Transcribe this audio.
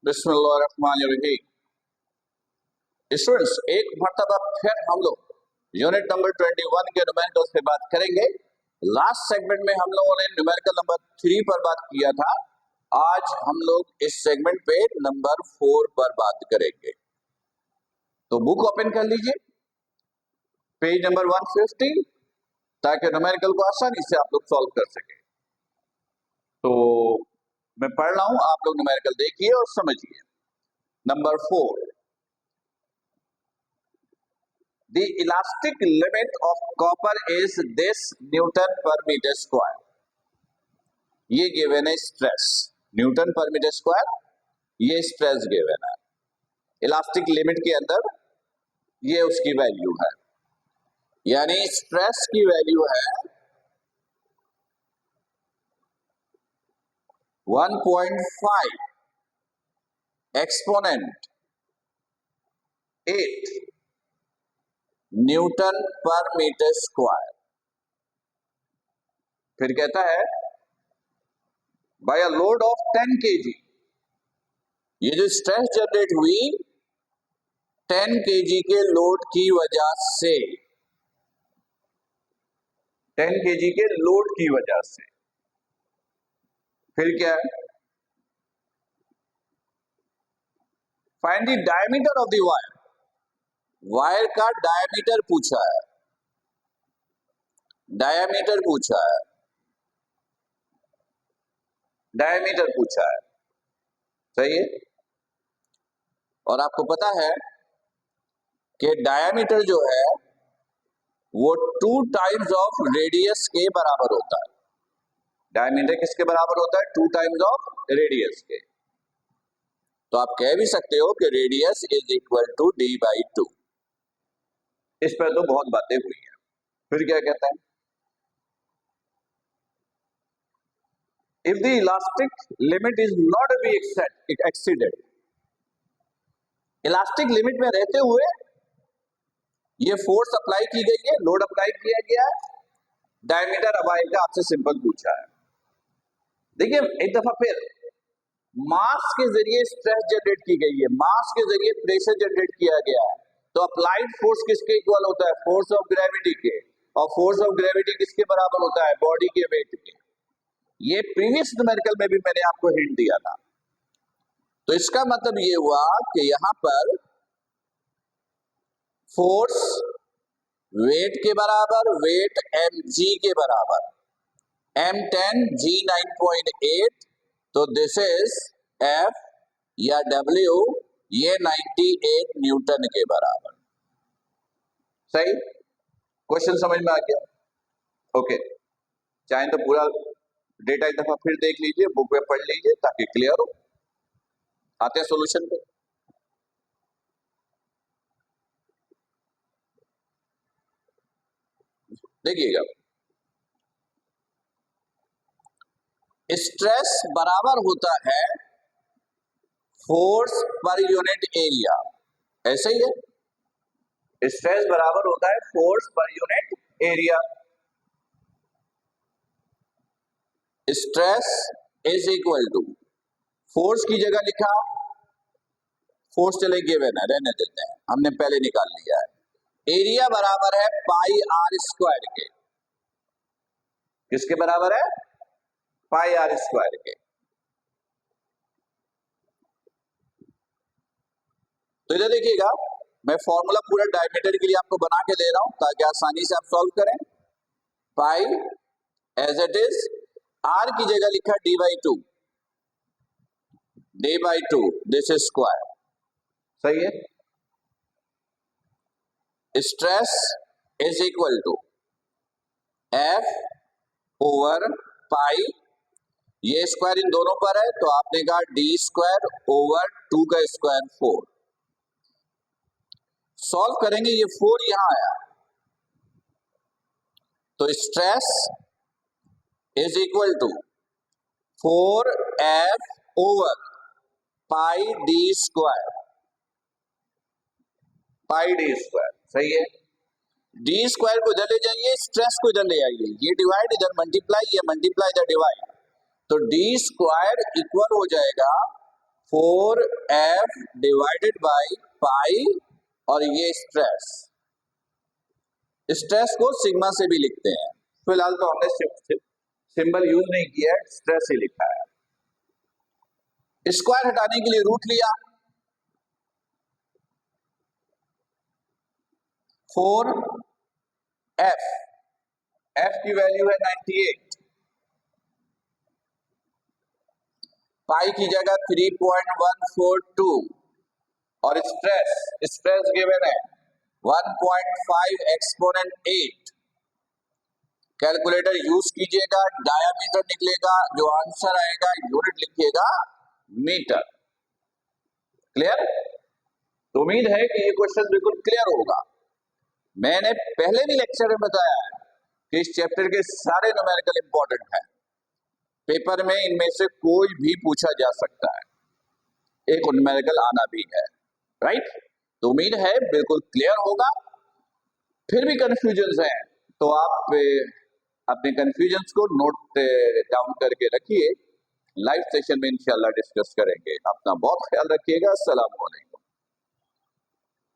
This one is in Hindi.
बिस्मिल्लाहिर्रहमानिर्रहीम। स्टूडेंट्स, एक मर्तबा फिर हम लोग यूनिट नंबर 21 के न्यूमेरिकल्स पे बात करेंगे। लास्ट सेगमेंट में हम लोगों ने न्यूमेरिकल नंबर 3 पर बात किया था। आज हम लोग इस सेगमेंट पे नंबर 4 पर बात करेंगे। तो बुक ओपन कर लीजिए, पेज नंबर 150, ताकि न्यूमेरिकल को आसानी से आप लोग सॉल्व कर सके। तो मैं पढ़ रहा हूं, आप लोग न्यूमेरिकल देखिए और समझिए। Number 4, the elastic limit of copper is this Newton per meter square। ये गिवन है stress, Newton per metre square, ये स्ट्रेस गिवन है। इलास्टिक लिमिट के अंदर ये उसकी वैल्यू है, यानी स्ट्रेस की वैल्यू है 1.5 exponent 8 newton per metre square. फिर कहता है by a load of 10 kg, ये जो स्ट्रेस जनरेट हुई 10 kg के लोड की वजह से, 10 kg के लोड की वजह से। फिर क्या है, find the diameter of the wire. Wire का डायमीटर पूछा है, डायमीटर पूछा है, डायमीटर पूछा है, सही है। और आपको पता है कि डायमीटर जो है वो 2 टाइम्स ऑफ रेडियस के बराबर होता है। डायमीटर किसके बराबर होता है? 2 टाइम्स ऑफ रेडियस के। तो आप कह भी सकते हो कि radius is equal to d/2। इस पर तो बहुत बातें हुई हैं। फिर क्या कहता है, if the elastic limit is not be exceeded, elastic limit में रहते हुए ये फोर्स अप्लाई की गई है, लोड अप्लाई किया गया है, डायमीटर अब आएगा, आपसे सिंपल पूछा है। देखिए एक दफा फिर, मास के जरिए स्ट्रेस जनरेट की गई है, मास के जरिए प्रेशर जनरेट किया गया है। तो अप्लाइड फोर्स किसके इक्वल होता है? फोर्स ऑफ ग्रेविटी के। और फोर्स ऑफ ग्रेविटी किसके बराबर होता है? बॉडी के वेट के। ये प्रीवियस न्यूमेरिकल में भी मैंने आपको हिंट दिया था। तो इसका मतलब ये हुआ कि यहां पर फोर्स वेट के बराबर, वेट mg के बराबर, m10 g 9.8, तो दिस इज F या W, ये 98 न्यूटन के बराबर। सही, क्वेश्चन समझ में आ गया? ओके, चाहे तो पूरा डेटा एक दफा फिर देख लीजिए, बुक में पढ़ लीजिए ताकि क्लियर हो। आते हैं सॉल्यूशन पे। देखिएगा, स्ट्रेस बराबर होता है फोर्स पर यूनिट एरिया, ऐसे ही है। स्ट्रेस बराबर होता है force per unit area. Stress is equal to, force की जगह लिखा, फोर्स चले गिवन है, रहने देते हैं, हमने पहले निकाल लिया है। एरिया बराबर है पाई आर स्क्वायर के। किसके बराबर है? पाई आर स्क्वायर के। तो इधर देखिएगा, मैं फॉर्मूला पूरा डायमीटर के लिए आपको बना के दे रहा हूं ताकि आसानी से आप सॉल्व करें। पाई एज इट इज, आर की जगह लिखा d/2, d/2, this is square, सही है। Stress is equal to F over pi, ये स्क्वायर इन दोनों पर है तो आपने कहा d² ओवर 2 का स्क्वायर 4। सॉल्व करेंगे, ये 4 यहां आया, तो stress is equal to 4F over pi d², pi d², सही है। d² को इधर ले जाइए, स्ट्रेस को इधर ले आइए, ये डिवाइड इधर मल्टीप्लाई, ये मल्टीप्लाई इधर डिवाइड, तो d² इक्वल हो जाएगा 4f डिवाइडेड बाई पाई, और ये स्ट्रेस, स्ट्रेस को सिग्मा से भी लिखते हैं। फिलहाल तो हमने सिंबल यूज नहीं किया है, स्ट्रेस ही लिखा है। स्क्वायर हटाने के लिए रूट लिया, 4f, f की वैल्यू है 98, पाई की जगह 3.142, और स्ट्रेस गिवन है 1.5 एक्सपोनेंट 8। कैलकुलेटर यूज कीजिएगा, डायामीटर निकलेगा, जो आंसर आएगा यूनिट लिखिएगा मीटर। क्लियर? तो उम्मीद है कि ये क्वेश्चन बिल्कुल क्लियर होगा। मैंने पहले भी लेक्चर में बताया है कि इस चैप्टर के सारे न्यूमेरिकल इंपॉर्टेंट है, पेपर में इनमें से कोई भी पूछा जा सकता है, एक न्यूमेरिकल आना भी है, राइट? तो उम्मीद है बिल्कुल क्लियर होगा। फिर भी कंफ्यूजन है तो आप अपने कंफ्यूजन्स को नोट डाउन करके रखिए, लाइव सेशन में इंशाल्लाह डिस्कस करेंगे। अपना बहुत ख्याल रखिएगा। अस्सलाम वालेकुम।